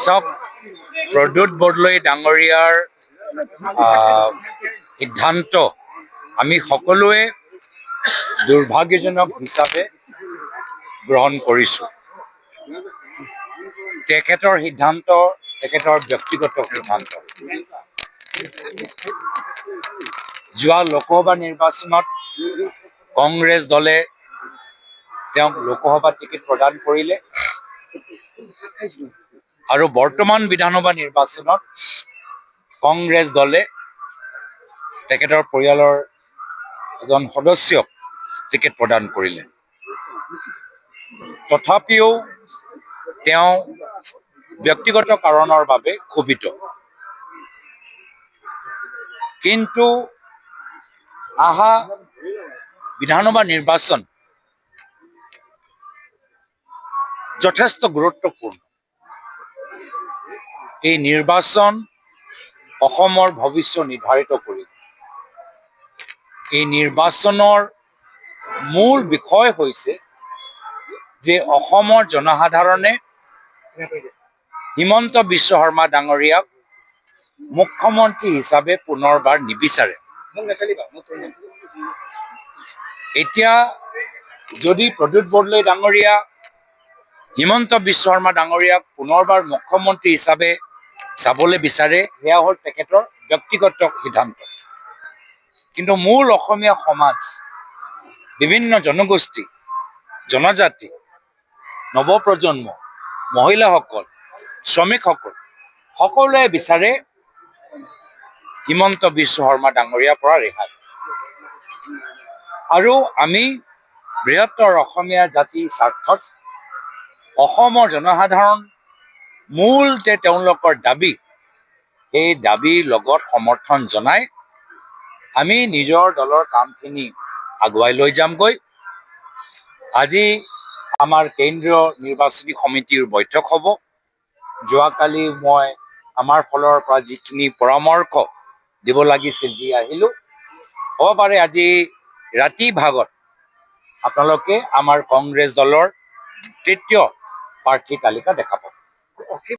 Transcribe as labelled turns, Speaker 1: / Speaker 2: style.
Speaker 1: চাওক, প্ৰদ্যুৎ বৰদলৈ ডাঙৰীয়াৰ সিদ্ধান্ত আমি সকলোৱে দুৰ্ভাগ্যজনক হিচাপে গ্ৰহণ কৰিছোঁ। তেখেতৰ সিদ্ধান্ত তেখেতৰ ব্যক্তিগত সিদ্ধান্ত। যোৱা লোকসভা নিৰ্বাচনত কংগ্ৰেছ দলে তেওঁক লোকসভা টিকেট প্ৰদান কৰিলে আৰু বৰ্তমান বিধানসভা নিৰ্বাচনত কংগ্ৰেছ দলে তেখেতৰ পৰিয়ালৰ এজন সদস্যক টিকেট প্ৰদান কৰিলে। তথাপিও তেওঁ ব্যক্তিগত কাৰণৰ বাবে ক্ষোভিত। কিন্তু অহা বিধানসভা নিৰ্বাচন যথেষ্ট গুৰুত্বপূৰ্ণ। এই নিৰ্বাচন অসমৰ ভৱিষ্যত নিৰ্ধাৰিত কৰিব। এই নিৰ্বাচনৰ মূল বিষয় হৈছে যে অসমৰ জনসাধাৰণে হিমন্ত বিশ্ব শৰ্মা ডাঙৰীয়াক মুখ্যমন্ত্ৰী হিচাপে পুনৰবাৰ নিবিচাৰে। এতিয়া যদি প্ৰদ্যুৎ বৰদলৈ ডাঙৰীয়া হিমন্ত বিশ্ব শৰ্মা ডাঙৰীয়াক পুনৰবাৰ মুখ্যমন্ত্ৰী হিচাপে চাবলৈ বিচাৰে, সেয়া হ'ল তেখেতৰ ব্যক্তিগত সিদ্ধান্ত। কিন্তু মূল অসমীয়া সমাজ, বিভিন্ন জনগোষ্ঠী, জনজাতি, নৱপ্ৰজন্ম, মহিলাসকল, শ্ৰমিকসকল সকলোৱে বিচাৰে হিমন্ত বিশ্ব শৰ্মা ডাঙৰীয়াৰ পৰা ৰেহাই। আৰু আমি বৃহত্তৰ অসমীয়া জাতিৰ স্বাৰ্থত অসমৰ জনসাধাৰণ মূল যে তেওঁলোকৰ দাবী, সেই দাবীৰ লগত সমৰ্থন জনাই আমি নিজৰ দলৰ কামখিনি আগুৱাই লৈ যামগৈ। আজি আমাৰ কেন্দ্ৰীয় নিৰ্বাচনী সমিতিৰ বৈঠক হ'ব। যোৱাকালি মই আমাৰ ফালৰ পৰা যিখিনি পৰামৰ্শ দিব লাগিছিল দি আহিলোঁ। হ'ব পাৰে আজি ৰাতি ভাগত আপোনালোকে আমাৰ কংগ্ৰেছ দলৰ তৃতীয় প্ৰাৰ্থী তালিকা দেখা পাব।